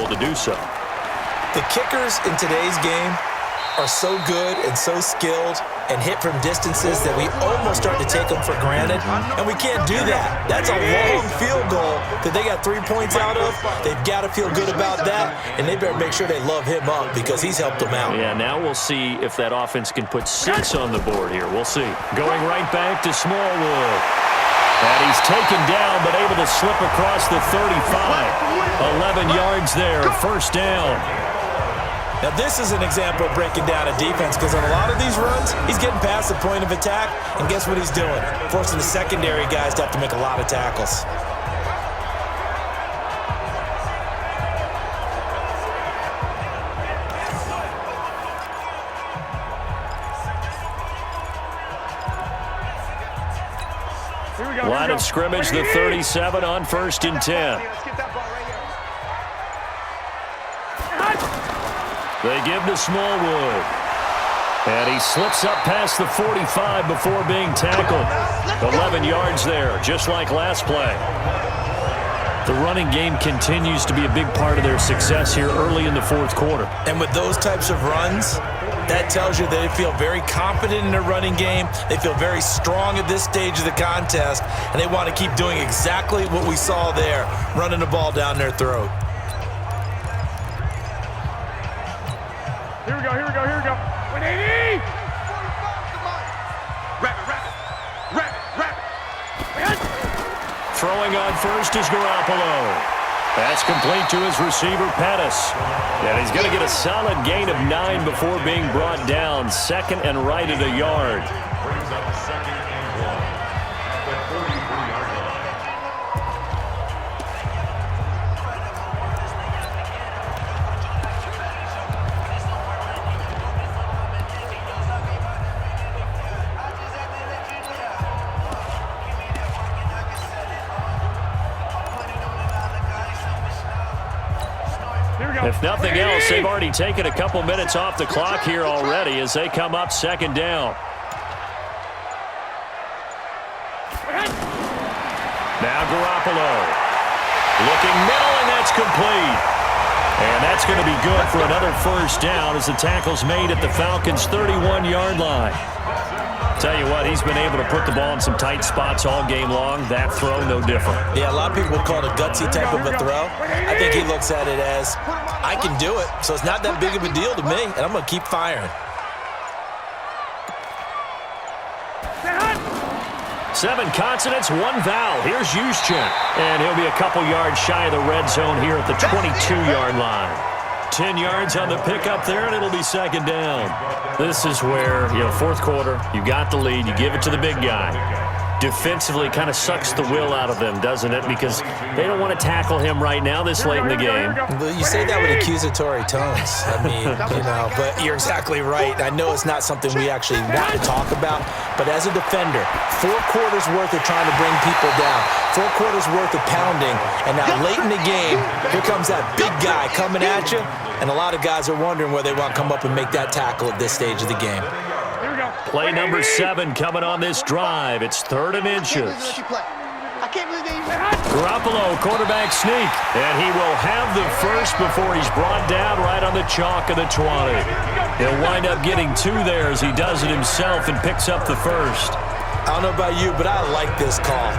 able to do so. The kickers in today's game are so good and so skilled and hit from distances that we almost start to take them for granted, and we can't do that. That's a long field goal that they got 3 points out of. They've got to feel good about that, and they better make sure they love him up because he's helped them out. Yeah, now we'll see if that offense can put 6 on the board here. We'll see. Going right back to Smallwood. And he's taken down but able to slip across the 35. 11 yards there, first down. Now, this is an example of breaking down a defense because on a lot of these runs, he's getting past the point of attack, and guess what he's doing? Forcing the secondary guys to have to make a lot of tackles. Line of scrimmage, the 37 on 1st and 10. They give to Smallwood. And he slips up past the 45 before being tackled. 11 yards there, just like last play. The running game continues to be a big part of their success here early in the fourth quarter. And with those types of runs, that tells you they feel very confident in their running game. They feel very strong at this stage of the contest, and they want to keep doing exactly what we saw there, running the ball down their throat. Here we go. 180! Throwing on first is Garoppolo. That's complete to his receiver, Pettis. And he's going to get a solid gain of 9 before being brought down. Second and right at a yard. If nothing else, they've already taken a couple minutes off the clock here already as they come up second down. Now Garoppolo. Looking middle, and that's complete. And that's going to be good for another first down as the tackle's made at the Falcons' 31-yard line. Tell you what, he's been able to put the ball in some tight spots all game long. That throw, no different. Yeah, a lot of people would call it a gutsy type of a throw. I think he looks at it as, I can do it, so it's not that big of a deal to me, and I'm going to keep firing. 7 consonants, 1 vowel. Here's Juszczyk. And he'll be a couple yards shy of the red zone here at the 22-yard line. 10 yards on the pickup there, and it'll be second down. This is where, fourth quarter, you got the lead, you give it to the big guy. Defensively, kind of sucks the will out of them, doesn't it? Because they don't want to tackle him right now this late in the game. You say that with accusatory tones. I mean, but you're exactly right. I know it's not something we actually want to talk about, but as a defender, 4 quarters worth of trying to bring people down, 4 quarters worth of pounding, and now late in the game, here comes that big guy coming at you, and a lot of guys are wondering where they want to come up and make that tackle at this stage of the game. Play number 7 coming on this drive. It's 3rd and inches. Garoppolo, quarterback sneak. And he will have the first before he's brought down right on the chalk of the 20. He'll wind up getting 2 there as he does it himself and picks up the first. I don't know about you, but I like this call.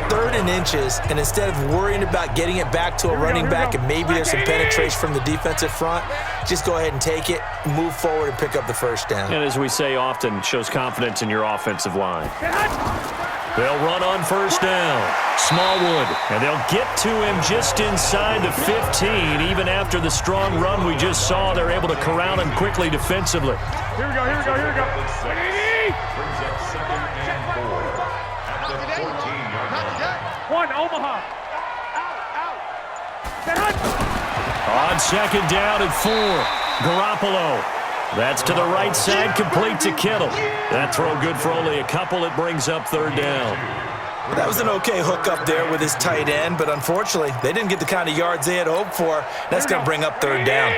3rd and inches, and instead of worrying about getting it back to a running back and maybe there's some penetration from the defensive front, just go ahead and take it, move forward, and pick up the first down. And as we say often, shows confidence in your offensive line. They'll run on first down. Smallwood, and they'll get to him just inside the 15. Even after the strong run we just saw, they're able to corral him quickly defensively. Here we go. 1, Omaha. On second down at 4, Garoppolo. That's to the right side, complete to Kittle. That throw good for only a couple. It brings up 3rd down. That was an okay hook up there with his tight end, but unfortunately, they didn't get the kind of yards they had hoped for. That's going to bring up 3rd down.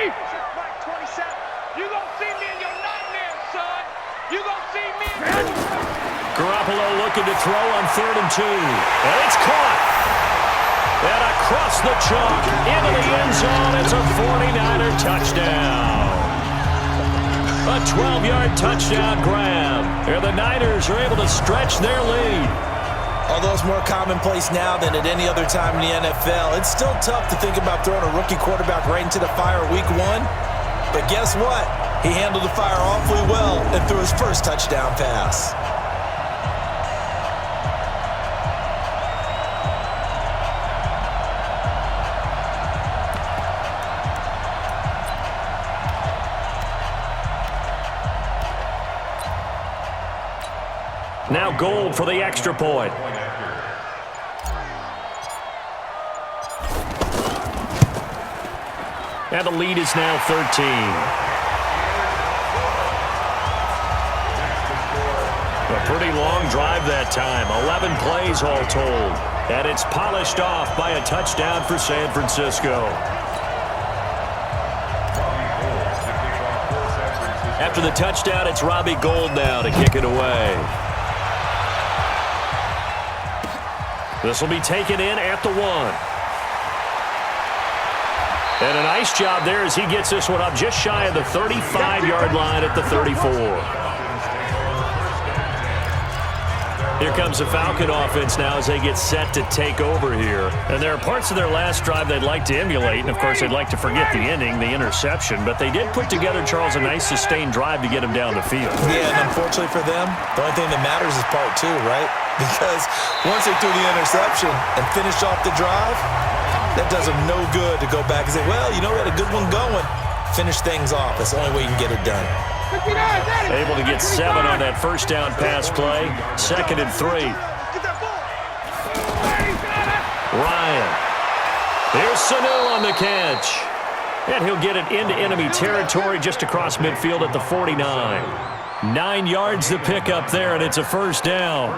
Garoppolo looking to throw on 3rd and 2. And it's caught. And across the chalk, into the end zone, it's a 49er touchdown. A 12-yard touchdown grab. And the Niners are able to stretch their lead. Although it's more commonplace now than at any other time in the NFL, it's still tough to think about throwing a rookie quarterback right into the fire week 1. But guess what? He handled the fire awfully well and threw his first touchdown pass. Now Gold for the extra point. And the lead is now 13. A pretty long drive that time. 11 plays all told. And it's polished off by a touchdown for San Francisco. After the touchdown, it's Robbie Gould now to kick it away. This will be taken in at the 1. And a nice job there as he gets this one up just shy of the 35-yard line at the 34. Here comes the Falcon offense now as they get set to take over here. And there are parts of their last drive they'd like to emulate. And, of course, they'd like to forget the ending, the interception. But they did put together, Charles, a nice sustained drive to get him down the field. Yeah, and unfortunately for them, the only thing that matters is part 2, right? Because once they threw the interception and finished off the drive, that does them no good to go back and say, well, you know, we had a good one going. Finish things off. That's the only way you can get it done. Able to get 7 on that first down pass play. 2nd and 3. Ryan. Here's Sanu on the catch. And he'll get it into enemy territory just across midfield at the 49. 9 yards to pick up there, and it's a first down.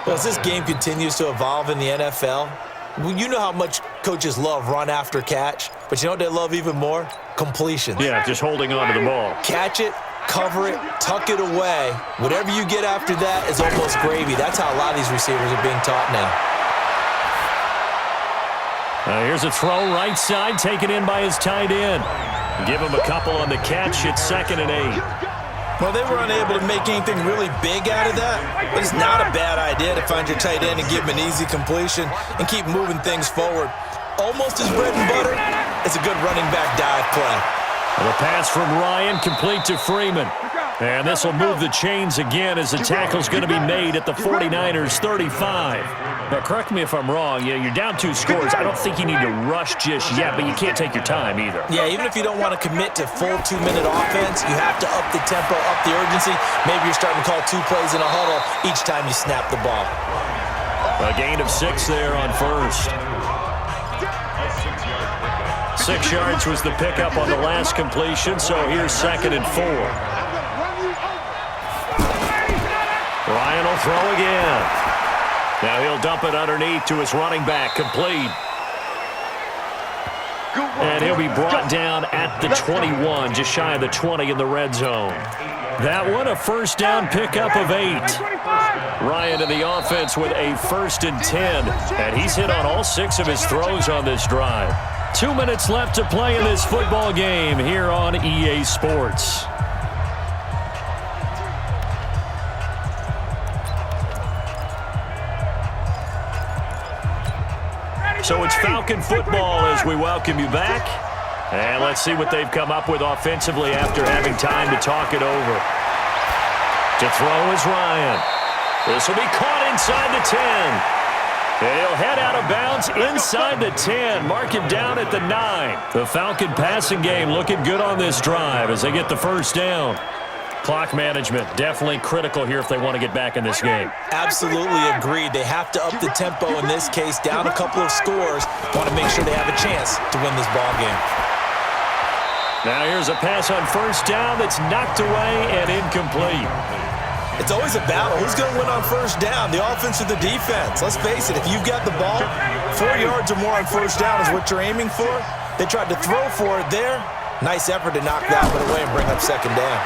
Well, as this game continues to evolve in the NFL, you know how much coaches love run after catch, but you know what they love even more? Completions. Yeah, just holding on to the ball. Catch it, cover it, tuck it away. Whatever you get after that is almost gravy. That's how a lot of these receivers are being taught now. Here's a throw right side, taken in by his tight end. Give him a couple on the catch. It's 2nd and 8. Well, they were unable to make anything really big out of that, but it's not a bad idea to find your tight end and give him an easy completion and keep moving things forward. Almost his bread and butter. It's a good running back dive play. And the pass from Ryan complete to Freeman. And this will move the chains again as the tackle's going to be made at the 49ers 35. Now, correct me if I'm wrong. You're down 2 scores. I don't think you need to rush just yet, but you can't take your time either. Yeah, even if you don't want to commit to full 2-minute offense, you have to up the tempo, up the urgency. Maybe you're starting to call 2 plays in a huddle each time you snap the ball. A gain of 6 there on first. 6 yards was the pickup on the last completion, so here's 2nd and 4. Ryan will throw again. Now he'll dump it underneath to his running back, complete. And he'll be brought down at the 21, just shy of the 20 in the red zone. That one, a first down pickup of 8. Ryan in the offense with a 1st and 10. And he's hit on all 6 of his throws on this drive. 2 minutes left to play in this football game here on EA Sports. So it's Falcon football as we welcome you back. And let's see what they've come up with offensively after having time to talk it over. To throw is Ryan. This will be caught inside the 10. He'll head out of bounds inside the 10. Mark him down at the 9. The Falcon passing game looking good on this drive as they get the first down. Clock management definitely critical here if they want to get back in this game. Absolutely agreed. They have to up the tempo in this case, down a couple of scores. Want to make sure they have a chance to win this ball game. Now here's a pass on first down that's knocked away and incomplete. It's always a battle. Who's going to win on first down, the offense or the defense? Let's face it, if you've got the ball, 4 yards or more on first down is what you're aiming for. They tried to throw for it there. Nice effort to knock that one away and bring up 2nd down.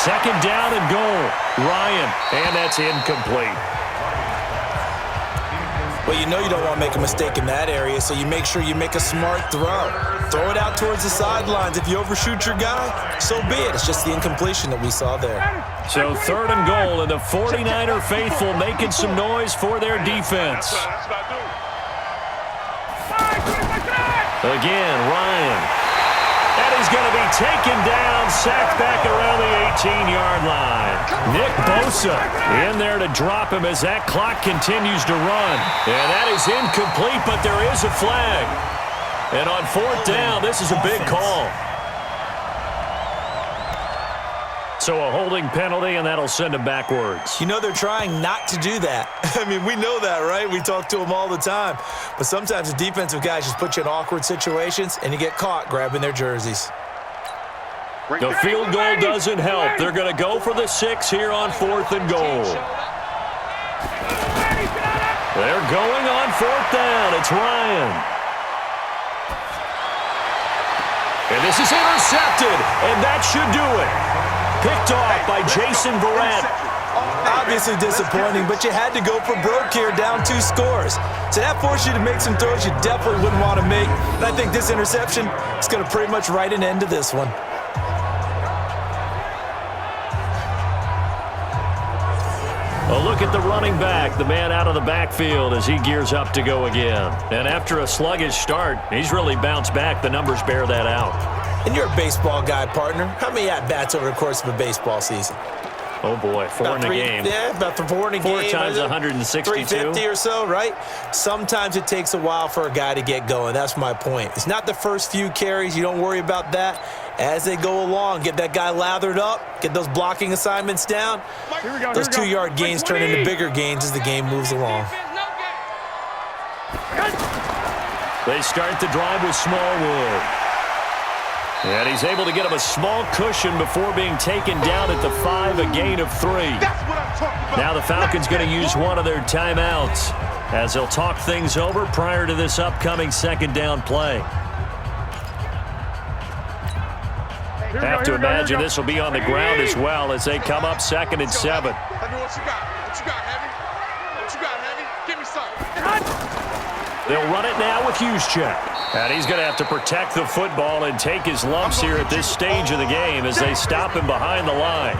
2nd down and goal. Ryan, and that's incomplete. Well, you know you don't want to make a mistake in that area, so you make sure you make a smart throw. Throw it out towards the sidelines. If you overshoot your guy, so be it. It's just the incompletion that we saw there. So 3rd and goal, and the 49er faithful making some noise for their defense. Again, Ryan. And he's going to be taken down, sacked back around the 18-yard line. Nick Bosa in there to drop him as that clock continues to run. And that is incomplete, but there is a flag. And on 4th down, this is a big call. So a holding penalty, and that'll send him backwards. You know they're trying not to do that. I mean, we know that, right? We talk to them all the time. But sometimes the defensive guys just put you in awkward situations, and you get caught grabbing their jerseys. The field goal doesn't help. They're going to go for the 6 here on 4th and goal. They're going on 4th down. It's Ryan. And this is intercepted, and that should do it. Picked off by Jason Verrett. Obviously disappointing, but you had to go for broke here, down 2 scores. So that forced you to make some throws you definitely wouldn't want to make. And I think this interception is going to pretty much write an end to this one. A look at the running back, the man out of the backfield as he gears up to go again. And after a sluggish start, he's really bounced back. The numbers bear that out. And you're a baseball guy, partner. How many at-bats over the course of a baseball season? Oh, boy, 4 in a game. Yeah, about 4 in a game. 4 times 162. 350 or so, right? Sometimes it takes a while for a guy to get going. That's my point. It's not the first few carries. You don't worry about that. As they go along, get that guy lathered up, get those blocking assignments down. Those 2-yard gains turn into bigger gains as the game moves along. They start the drive with Smallwood. And he's able to get him a small cushion before being taken down at the 5, a gain of 3. Now the Falcons going to use one of their timeouts as they'll talk things over prior to this upcoming 2nd down play. Have to imagine this will be on the ground as well as they come up 2nd and 7. What you got, Heavy? What you got, Heavy? Give me some. They'll run it now with Juszczyk. And he's going to have to protect the football and take his lumps here at this stage of the game as they stop him behind the line.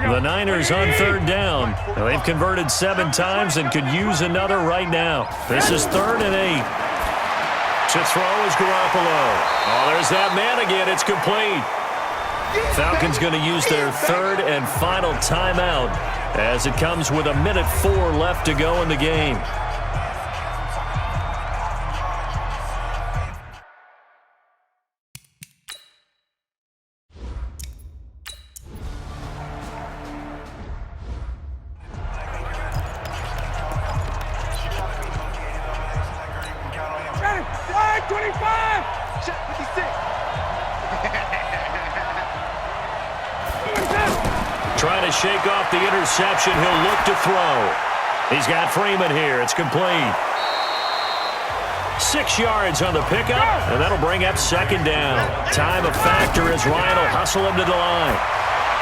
The Niners on 3rd down. Now they've converted 7 times and could use another right now. This is 3rd and 8. To throw is Garoppolo. Oh, there's that man again. It's complete. Falcons going to use their 3rd and final timeout as it comes with 1:04 left to go in the game. Flag 25! Check 56. Trying to shake off the interception. He'll look to throw. He's got Freeman here. It's complete. 6 yards on the pickup, and that'll bring up 2nd down. Time a factor as Ryan will hustle him to the line.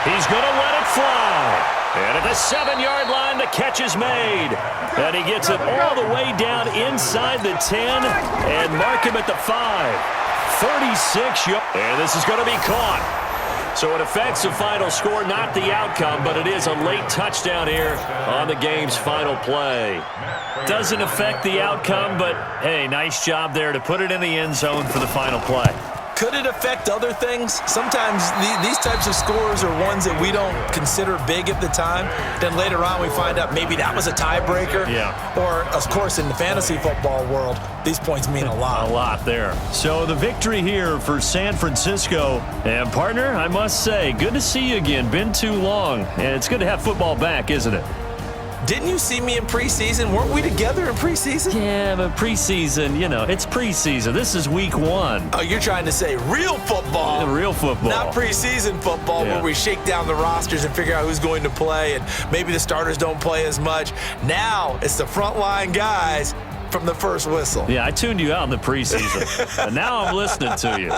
He's going to let it fly. And at the 7-yard line, the catch is made. And he gets it all the way down inside the 10 and mark him at the 5. 36 yards. And this is going to be caught. So it affects the final score, not the outcome, but it is a late touchdown here on the game's final play. Doesn't affect the outcome, but, hey, nice job there to put it in the end zone for the final play. Could it affect other things? Sometimes these types of scores are ones that we don't consider big at the time. Then later on we find out maybe that was a tiebreaker. Yeah. Or, of course, in the fantasy football world, these points mean a lot. A lot there. So the victory here for San Francisco. And, partner, I must say, good to see you again. Been too long. And it's good to have football back, isn't it? Didn't you see me in preseason? Weren't we together in preseason? Yeah, but preseason, you know, it's preseason. This is week 1. Oh, you're trying to say real football. Real football. Not preseason football where we shake down the rosters and figure out who's going to play and maybe the starters don't play as much. Now it's the frontline guys from the first whistle. Yeah, I tuned you out in the preseason, and now I'm listening to you.